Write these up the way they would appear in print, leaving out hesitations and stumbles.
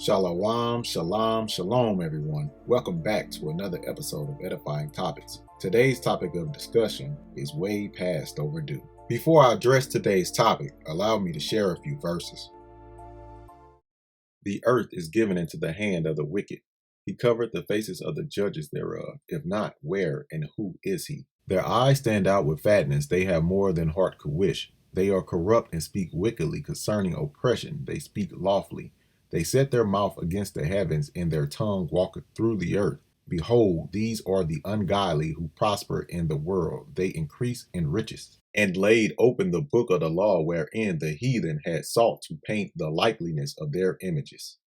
Shalom, shalom, shalom, everyone. Welcome back to another episode of Edifying Topics. Today's topic of discussion is way past overdue. Before I address today's topic, allow me to share a few verses. The earth is given into the hand of the wicked. He covered the faces of the judges thereof. If not, where and who is he? Their eyes stand out with fatness. They have more than heart could wish. They are corrupt and speak wickedly concerning oppression. They speak lawfully. They set their mouth against the heavens, and their tongue walketh through the earth. Behold, these are the ungodly who prosper in the world. They increase in riches. And laid open the book of the law, wherein the heathen had sought to paint the likeness of their images.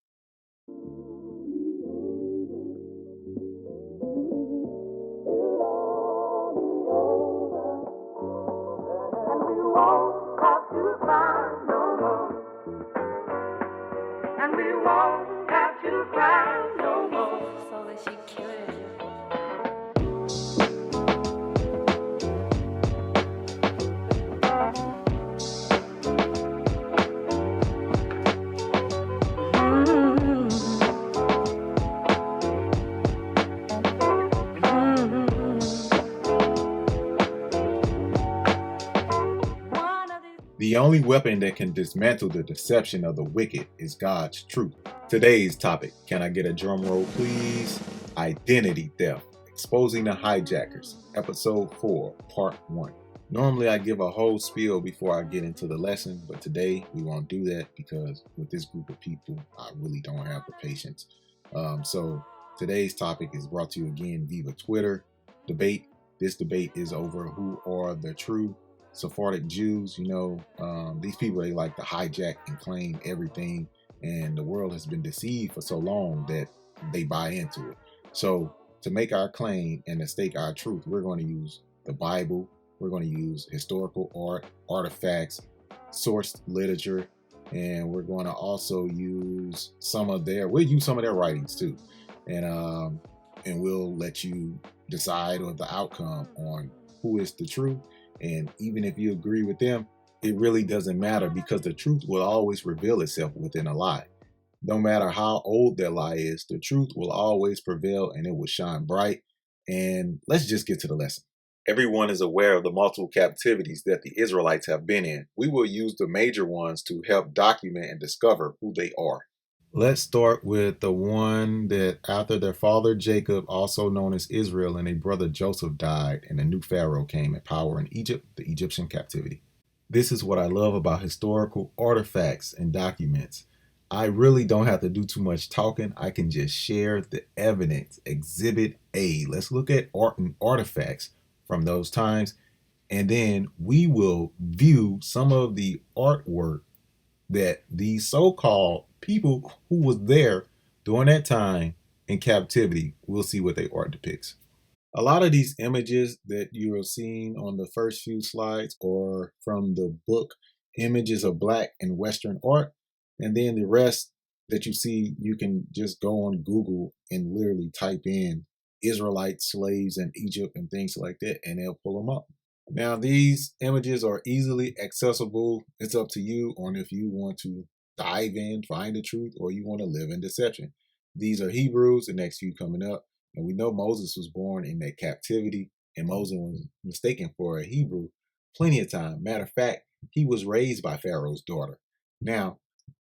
The only weapon that can dismantle the deception of the wicked is God's truth. Today's topic, can I get a drum roll please? Identity theft, exposing the hijackers, episode 4, part 1. Normally I give a whole spiel before I get into the lesson, but today we won't do that because with this group of people, I really don't have the patience. So today's topic is brought to you again via Twitter debate. This debate is over who are the true Sephardic Jews. These people, they like to hijack and claim everything, and the world has been deceived for so long that they buy into it. So to make our claim and to stake our truth, we're going to use the Bible, we're going to use historical art, artifacts, sourced literature, and we're going to also use we'll use some of their writings too. And we'll let you decide on the outcome on who is the truth. And even if you agree with them, it really doesn't matter because the truth will always reveal itself within a lie. No matter how old that lie is, the truth will always prevail and it will shine bright. And let's just get to the lesson. Everyone is aware of the multiple captivities that the Israelites have been in. We will use the major ones to help document and discover who they are. Let's start with the one that after their father Jacob, also known as Israel, and a brother Joseph died, and a new Pharaoh came in power in Egypt, the Egyptian captivity. This is what I love about historical artifacts and documents. I really don't have to do too much talking. I can just share the evidence. Exhibit A. Let's look at art and artifacts from those times, and then we will view some of the artwork that these so-called people who was there during that time in captivity, we'll see what their art depicts. A lot of these images that you are seeing on the first few slides are from the book Images of Black and Western Art. And then the rest that you see, you can just go on Google and literally type in Israelite slaves in Egypt and things like that, and they'll pull them up. Now, these images are easily accessible. It's up to you on if you want to dive in, find the truth, or you want to live in deception. These are Hebrews, the next few coming up. And we know Moses was born in that captivity, and Moses was mistaken for a Hebrew plenty of time. Matter of fact, he was raised by Pharaoh's daughter. Now,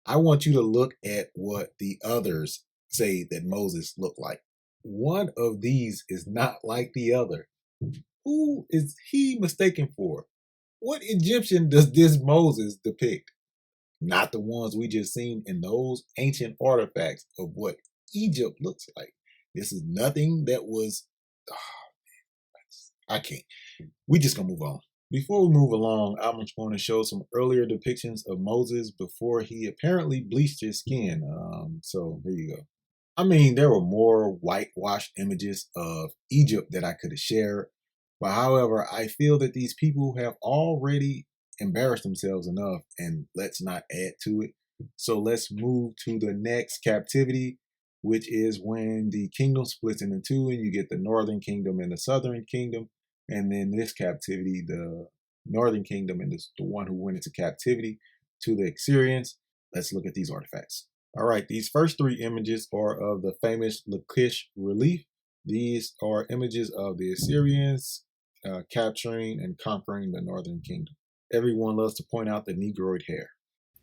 I want you to look at what the others say that Moses looked like. One of these is not like the other. Who is he mistaken for? What Egyptian does this Moses depict? Not the ones we just seen in those ancient artifacts of what Egypt looks like. This is nothing that was, I can't. We just gonna move on. Before we move along, I'm just going to show some earlier depictions of Moses before he apparently bleached his skin. So here you go. I mean, there were more whitewashed images of Egypt that I could have shared. But however, I feel that these people have already embarrassed themselves enough, and let's not add to it. So let's move to the next captivity, which is when the kingdom splits into two and you get the northern kingdom and the southern kingdom. And then this captivity, the northern kingdom and the one who went into captivity to the Assyrians. Let's look at these artifacts. All right, these first three images are of the famous Lish relief. These are images of the Assyrians capturing and conquering the northern kingdom. Everyone loves to point out the Negroid hair.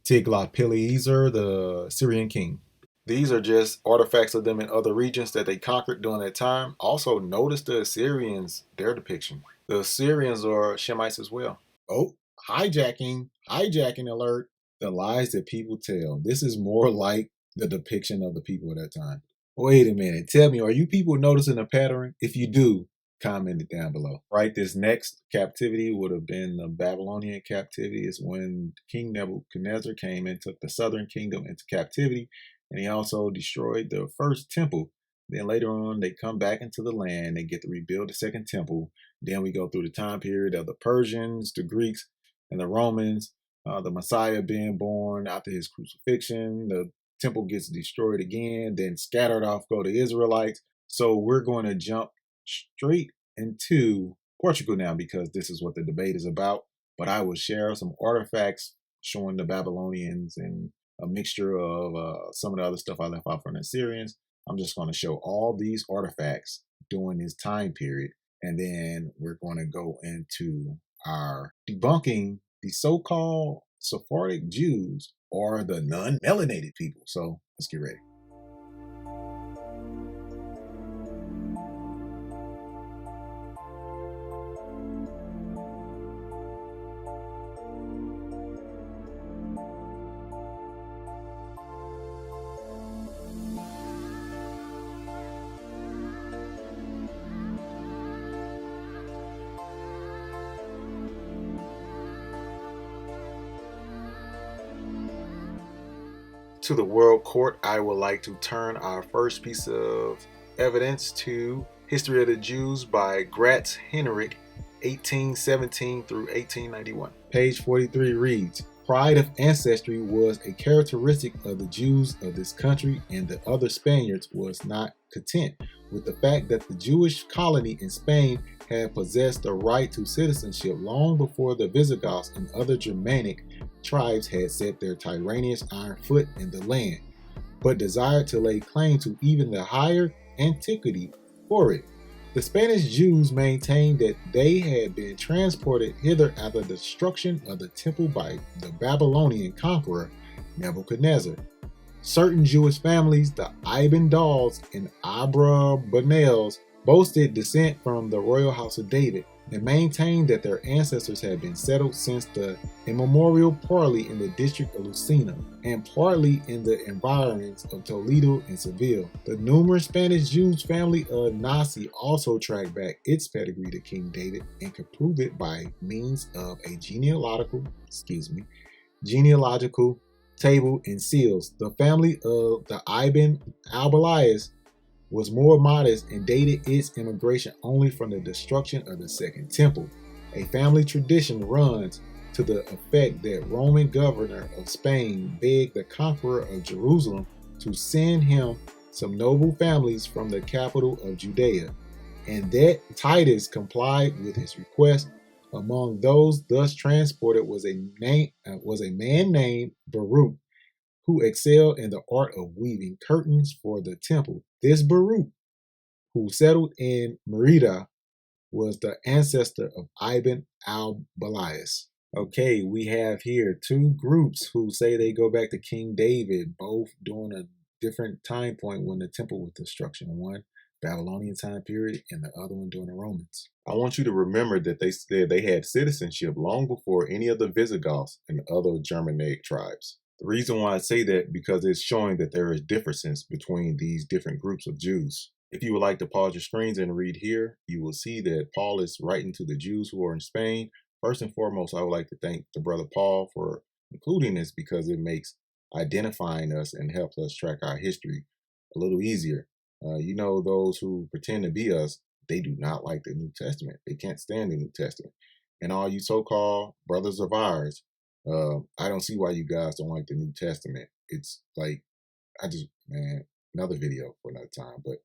Tiglath-Pileser, the Syrian king. These are just artifacts of them in other regions that they conquered during that time. Also, notice the Assyrians, their depiction. The Assyrians are Shemites as well. Oh, hijacking alert. The lies that people tell. This is more like the depiction of the people at that time. Wait a minute. Tell me, are you people noticing a pattern? If you do, comment it down below. Right, this next captivity would have been the Babylonian captivity. Is when King Nebuchadnezzar came and took the southern kingdom into captivity, and he also destroyed the first temple. Then later on, they come back into the land. They get to rebuild the second temple. Then we go through the time period of the Persians, the Greeks, and the Romans. The Messiah being born after his crucifixion. The temple gets destroyed again, then scattered off go the Israelites. So we're going to jump straight into Portugal now because this is what the debate is about. But I will share some artifacts showing the Babylonians and a mixture of some of the other stuff I left out from the Assyrians. I'm just going to show all these artifacts during this time period. And then we're going to go into our debunking the so-called Sephardic Jews or the non-melanated people. So let's get ready. To the World Court, I would like to turn our first piece of evidence to History of the Jews by Gratz Henrik, 1817 through 1891. Page 43 reads, "Pride of ancestry was a characteristic of the Jews of this country, and the other Spaniards was not content with the fact that the Jewish colony in Spain had possessed the right to citizenship long before the Visigoths and other Germanic tribes had set their tyrannous iron foot in the land, but desired to lay claim to even the higher antiquity for it. The Spanish Jews maintained that they had been transported hither after the destruction of the temple by the Babylonian conqueror Nebuchadnezzar. Certain Jewish families, the Ibn-Dals and Abrabanels, boasted descent from the royal house of David, and maintained that their ancestors had been settled since the immemorial partly in the district of Lucena, and partly in the environs of Toledo and Seville. The numerous Spanish Jews family of Nasi also tracked back its pedigree to King David and could prove it by means of a genealogical table and seals. The family of the Ibn al-Balayas was more modest and dated its immigration only from the destruction of the Second Temple. A family tradition runs to the effect that Roman governor of Spain begged the conqueror of Jerusalem to send him some noble families from the capital of Judea, and that Titus complied with his request. Among those thus transported was a man named Baruch, who excelled in the art of weaving curtains for the temple. This Baruch, who settled in Merida, was the ancestor of Ibn al-Balayas. Okay, we have here two groups who say they go back to King David, both during a different time point when the temple was destruction. One, Babylonian time period, and the other one during the Romans. I want you to remember that they said they had citizenship long before any of the Visigoths and other Germanic tribes. The reason why I say that because it's showing that there is differences between these different groups of Jews. If you would like to pause your screens and read here, you will see that Paul is writing to the Jews who are in Spain. First and foremost, I would like to thank the brother Paul for including this because it makes identifying us and helps us track our history a little easier. Those who pretend to be us, they do not like the New Testament. They can't stand the New Testament. And all you so-called brothers of ours, I don't see why you guys don't like the New Testament. It's like, another video for another time. But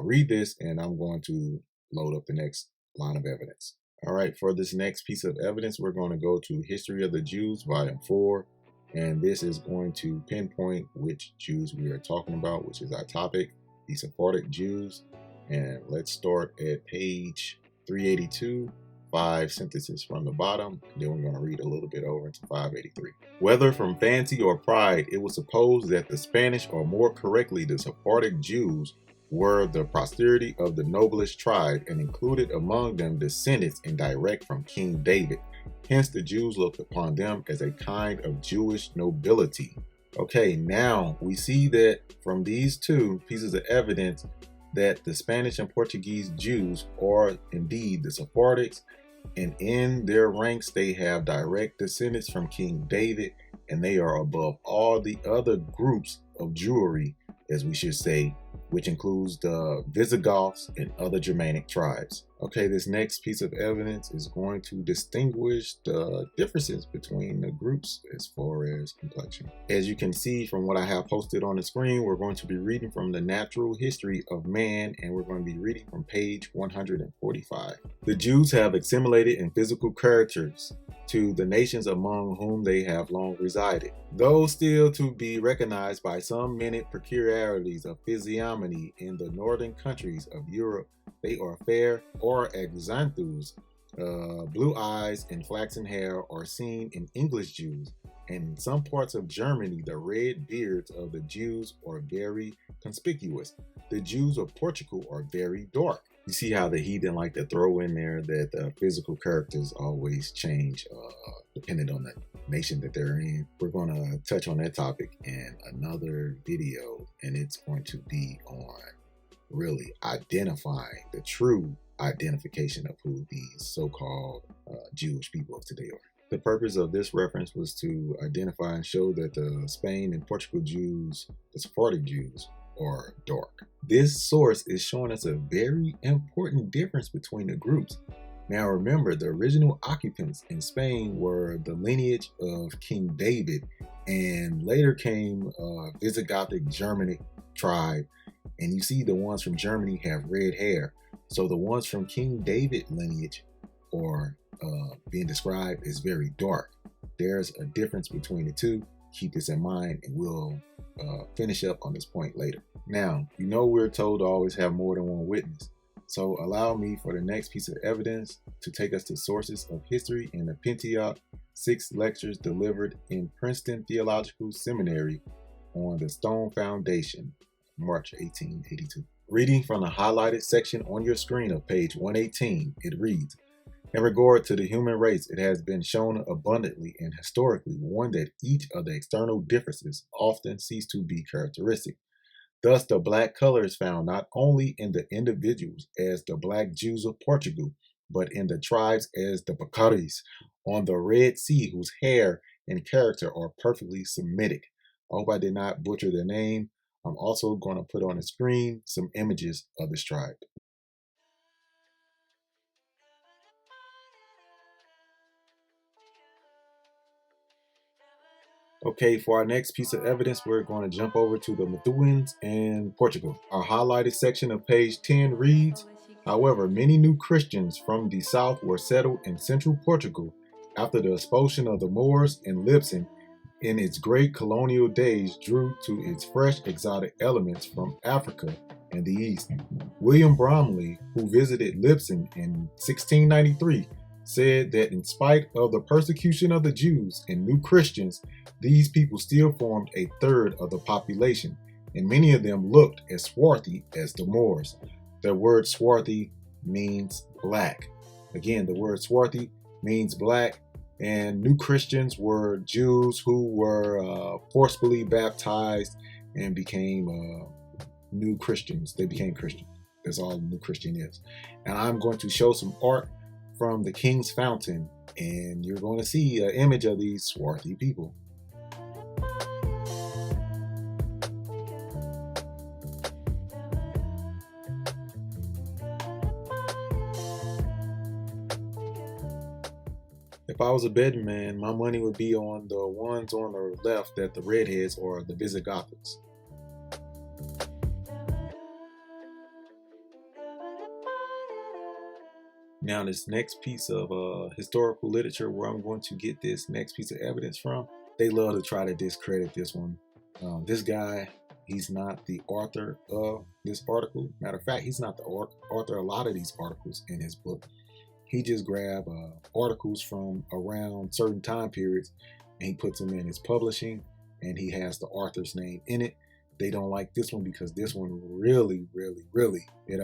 read this and I'm going to load up the next line of evidence. All right, for this next piece of evidence, we're going to go to History of the Jews, Volume 4, And this is going to pinpoint which Jews we are talking about, which is our topic, the Sephardic Jews. And let's start at page 382, 5 sentences from the bottom. And then we're going to read a little bit over into 583. Whether from fancy or pride, it was supposed that the Spanish, or more correctly, the Sephardic Jews, were the posterity of the noblest tribe and included among them descendants indirect from King David. Hence, the Jews looked upon them as a kind of Jewish nobility. Okay, now we see that from these two pieces of evidence that the Spanish and Portuguese Jews are indeed the Sephardics, and in their ranks they have direct descendants from King David, and they are above all the other groups of Jewry, as we should say, which includes the Visigoths and other Germanic tribes. Okay, this next piece of evidence is going to distinguish the differences between the groups as far as complexion. As you can see from what I have posted on the screen, we're going to be reading from the Natural History of Man, and we're going to be reading from page 145. The Jews have assimilated in physical characters to the nations among whom they have long resided. Though still to be recognized by some minute peculiarities of physiognomy in the northern countries of Europe, they are fair or exanthus. Blue eyes and flaxen hair are seen in English Jews, and in some parts of Germany the red beards of the Jews are very conspicuous. The Jews of Portugal are very dark. You see how the heathen like to throw in there that the physical characters always change depending on the nation that they're in. We're going to touch on that topic in another video, and it's going to be on really identifying the true identification of who these so-called Jewish people of today are. The purpose of this reference was to identify and show that the Spain and Portugal Jews, the Sephardic Jews, are dark. This source is showing us a very important difference between the groups. Now remember, the original occupants in Spain were the lineage of King David, and later came Visigothic Germanic tribe, and you see the ones from Germany have red hair. So the ones from King David lineage are being described as very dark. There's a difference between the two. Keep this in mind, and we'll finish up on this point later. Now, you know we're told to always have more than one witness. So allow me for the next piece of evidence to take us to sources of history in the Pentateuch, 6 lectures delivered in Princeton Theological Seminary on the Stone Foundation, March 1882. Reading from the highlighted section on your screen of page 118, it reads, "In regard to the human race, it has been shown abundantly and historically, one, that each of the external differences often cease to be characteristic. Thus, the black color is found not only in the individuals as the black Jews of Portugal, but in the tribes as the Bakaris on the Red Sea, whose hair and character are perfectly Semitic." I hope I did not butcher the name. I'm also going to put on the screen some images of this tribe. Okay, for our next piece of evidence, we're going to jump over to the Methuen and Portugal. Our highlighted section of page 10 reads, "However, many new Christians from the south were settled in central Portugal after the expulsion of the Moors, and Lisbon in its great colonial days drew to its fresh exotic elements from Africa and the East. William Bromley, who visited Lisbon in 1693, said that in spite of the persecution of the Jews and new Christians, these people still formed a third of the population, and many of them looked as swarthy as the Moors." The word swarthy means black. Again, the word swarthy means black, and new Christians were Jews who were forcibly baptized and became new Christians. They became Christians. That's all new Christian is. And I'm going to show some art from the King's Fountain, and you're going to see an image of these swarthy people. If I was a betting man, my money would be on the ones on the left, that the redheads or the Visigothics. Now, this next piece of historical literature, where I'm going to get this next piece of evidence from, They love to try to discredit this one. This guy, he's not the author of this article. Matter of fact, he's not the author of a lot of these articles in his book. He just grabbed articles from around certain time periods and he puts them in his publishing, and he has the author's name in it. They don't like this one because this one really, it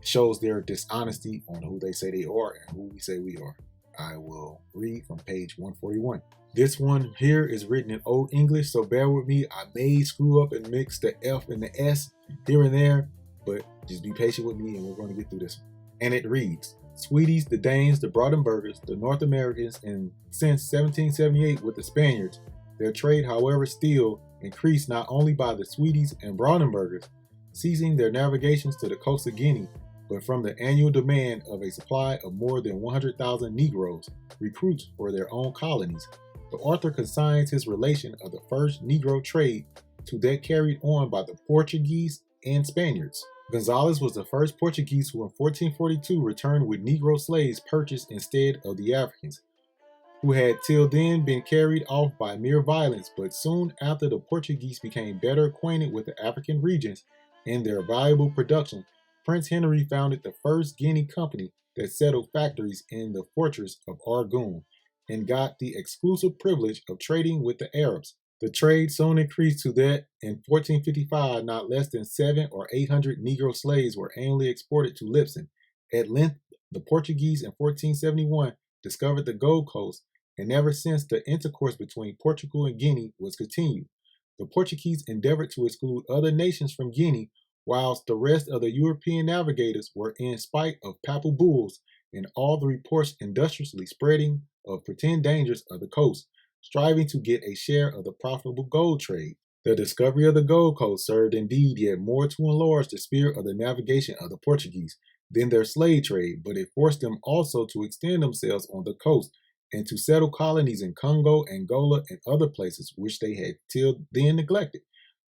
shows their dishonesty on who they say they are and who we say we are. I will read from page 141. This one here is written in Old English, so bear with me. I may screw up and mix the F and the S here and there, but just be patient with me and we're going to get through this one. And it reads, Swedes, the Danes, the Brandenburgers, the North Americans, and since 1778 with the Spaniards, their trade, however, still increased not only by the Swedes and Brandenburgers ceasing their navigations to the coast of Guinea, but from the annual demand of a supply of more than 100,000 Negroes, recruits for their own colonies. The author consigns his relation of the first Negro trade to that carried on by the Portuguese and Spaniards. Gonzalez was the first Portuguese who in 1442 returned with Negro slaves purchased instead of the Africans, who had till then been carried off by mere violence, but soon after the Portuguese became better acquainted with the African regions and their valuable production, Prince Henry founded the first Guinea company that settled factories in the fortress of Argoun and got the exclusive privilege of trading with the Arabs. The trade soon increased to that in 1455 not less than 700 or 800 Negro slaves were annually exported to Lisbon. At length, the Portuguese in 1471 discovered the Gold Coast, and ever since the intercourse between Portugal and Guinea was continued. The Portuguese endeavored to exclude other nations from Guinea, whilst the rest of the European navigators were, in spite of papal bulls and all the reports industriously spreading of pretended dangers of the coast, striving to get a share of the profitable gold trade. The discovery of the Gold Coast served indeed yet more to enlarge the sphere of the navigation of the Portuguese than their slave trade, but it forced them also to extend themselves on the coast and to settle colonies in Congo, Angola, and other places which they had till then neglected.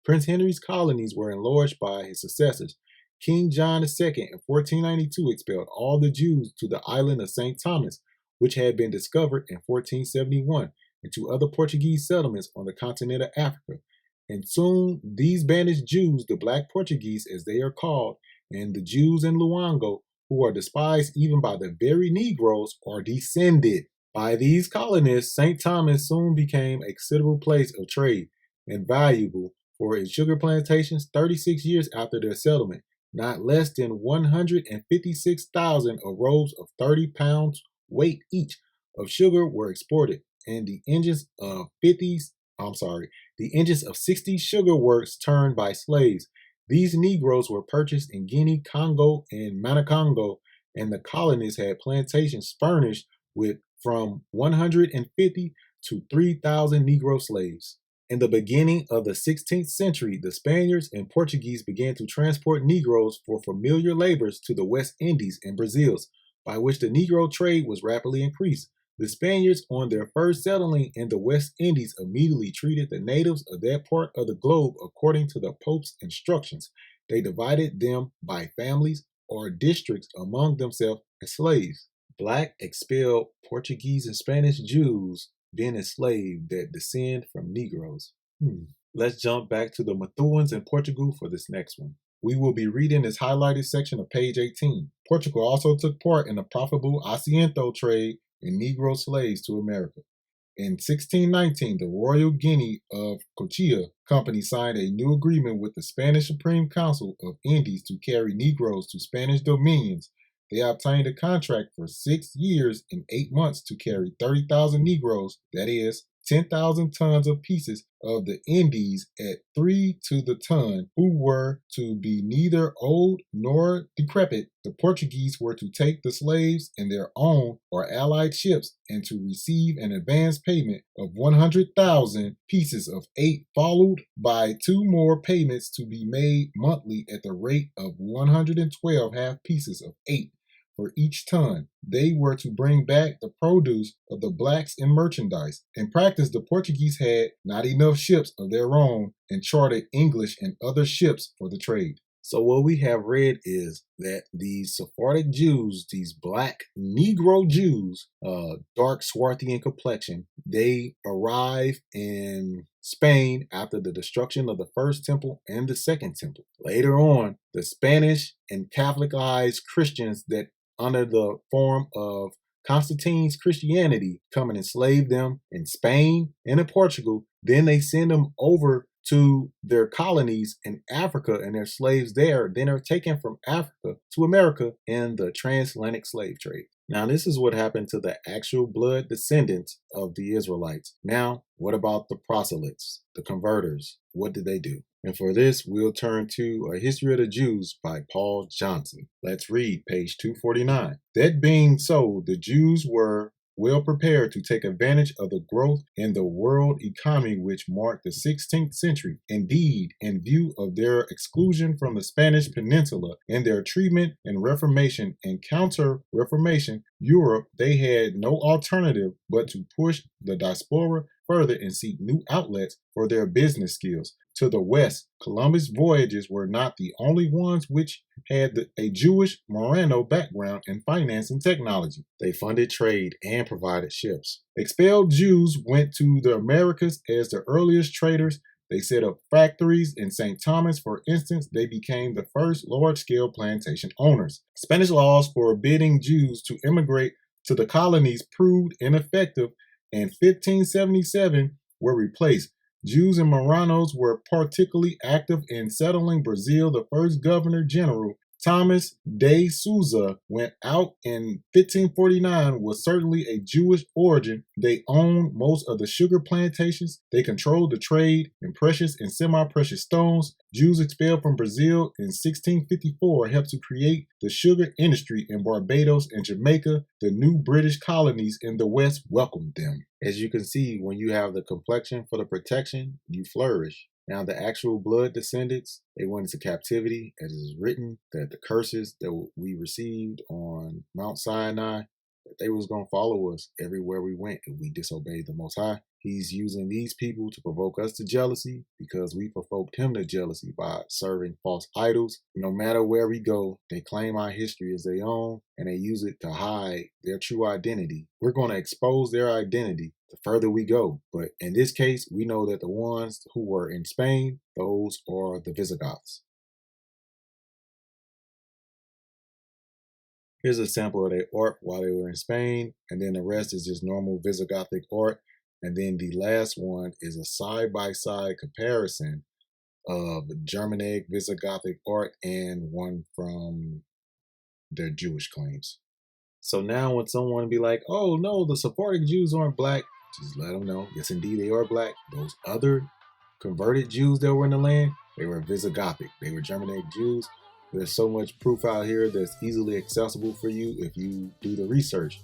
Prince Henry's colonies were enlarged by his successors. King John II in 1492 expelled all the Jews to the island of St. Thomas, which had been discovered in 1471, and to other Portuguese settlements on the continent of Africa. And soon these banished Jews, the Black Portuguese as they are called, and the Jews in Luango, who are despised even by the very Negroes, are descended. By these colonists, St. Thomas soon became a considerable place of trade and valuable for its sugar plantations. 36 years after their settlement, not less than 156,000 of rolls of 30 pounds weight each of sugar were exported, and the engines of 60 sugar works turned by slaves. These Negroes were purchased in Guinea, Congo, and Manacongo, and the colonists had plantations furnished with from 150 to 3,000 Negro slaves. In the beginning of the 16th century, the Spaniards and Portuguese began to transport Negroes for familiar labors to the West Indies and Brazils, by which the Negro trade was rapidly increased. The Spaniards, on their first settling in the West Indies, immediately treated the natives of that part of the globe according to the Pope's instructions. They divided them by families or districts among themselves as slaves. Black expelled Portuguese and Spanish Jews being enslaved that descend from Negroes. Let's jump back to the Methuen in Portugal for this next one. We will be reading this highlighted section of page 18. Portugal also took part in the profitable Asiento trade in Negro slaves to America. In 1619, the Royal Guinea of Cochilla Company signed a new agreement with the Spanish Supreme Council of Indies to carry Negroes to Spanish dominions. They obtained a contract for 6 years and 8 months to carry 30,000 Negroes, that is, 10,000 tons of pieces of the Indies at 3 to the ton, who were to be neither old nor decrepit. The Portuguese were to take the slaves in their own or allied ships and to receive an advance payment of 100,000 pieces of 8, followed by 2 more payments to be made monthly at the rate of 112 half pieces of 8 for each ton. They were to bring back the produce of the blacks and merchandise. In practice, the Portuguese had not enough ships of their own and chartered English and other ships for the trade. So what we have read is that these Sephardic Jews, these black Negro Jews, dark, swarthy in complexion, they arrive in Spain after the destruction of the first temple and the second temple. Later on, the Spanish and Catholicized Christians that under the form of Constantine's Christianity come and enslave them in Spain and in Portugal. Then they send them over to their colonies in Africa and their slaves there. Then are taken from Africa to America in the transatlantic slave trade. Now, this is what happened to the actual blood descendants of the Israelites. Now, what about the proselytes, the converters? What did they do? And for this, we'll turn to A History of the Jews by Paul Johnson. Let's read page 249. That being so, the Jews were well prepared to take advantage of the growth in the world economy which marked the 16th century. Indeed, in view of their exclusion from the Spanish Peninsula and their treatment in Reformation and Counter-Reformation Europe, they had no alternative but to push the diaspora further and seek new outlets for their business skills. To the west, Columbus' voyages were not the only ones which had a Jewish Morano background in finance and technology. They funded trade and provided ships. Expelled Jews went to the Americas as the earliest traders. They set up factories in St. Thomas, for instance. They became the first large-scale plantation owners. Spanish laws forbidding Jews to immigrate to the colonies proved ineffective, and 1577 were replaced. Jews and Moranos were particularly active in settling Brazil. The first governor general, Thomas de Souza, went out in 1549, was certainly a Jewish origin. They owned most of the sugar plantations. They controlled the trade in precious and semi-precious stones. Jews expelled from Brazil in 1654 helped to create the sugar industry in Barbados and Jamaica. The new British colonies in the West welcomed them. As you can see, when you have the complexion for the protection, you flourish. Now, the actual blood descendants, they went into captivity, as is written, that the curses that we received on Mount Sinai, that they was going to follow us everywhere we went if we disobeyed the Most High. He's using these people to provoke us to jealousy because we provoked him to jealousy by serving false idols. No matter where we go, they claim our history as their own and they use it to hide their true identity. We're going to expose their identity the further we go. But in this case, we know that the ones who were in Spain, those are the Visigoths. Here's a sample of their art while they were in Spain, and then the rest is just normal Visigothic art. And then the last one is a side-by-side comparison of Germanic Visigothic art and one from their Jewish claims. So now when someone be like, oh no, the Sephardic Jews aren't black, just let them know, yes indeed they are black. Those other converted Jews that were in the land, they were Visigothic. They were Germanic Jews. There's so much proof out here that's easily accessible for you if you do the research.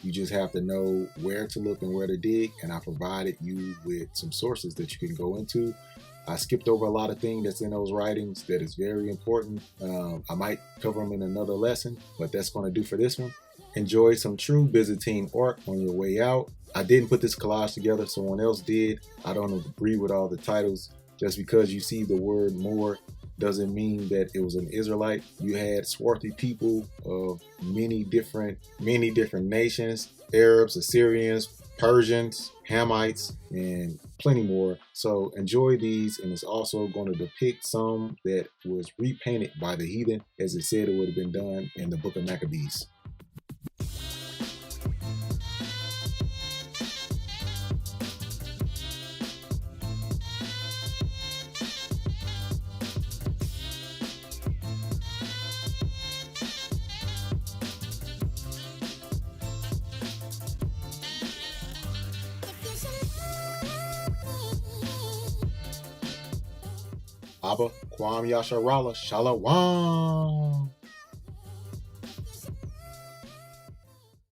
You just have to know where to look and where to dig, and I provided you with some sources that you can go into. I skipped over a lot of things that's in those writings that is very important. I might cover them in another lesson, but that's going to do for this one. Enjoy some true Byzantine art on your way out. I didn't put this collage together, someone else did. I don't agree with all the titles. Just because you see the word Moor doesn't mean that it was an Israelite. You had swarthy people of many different nations, Arabs, Assyrians, Persians, Hamites, and plenty more. So enjoy these, and it's also going to depict some that was repainted by the heathen, as it said it would have been done in the book of Maccabees. Abba, Kwam Yasharala, Shalawam.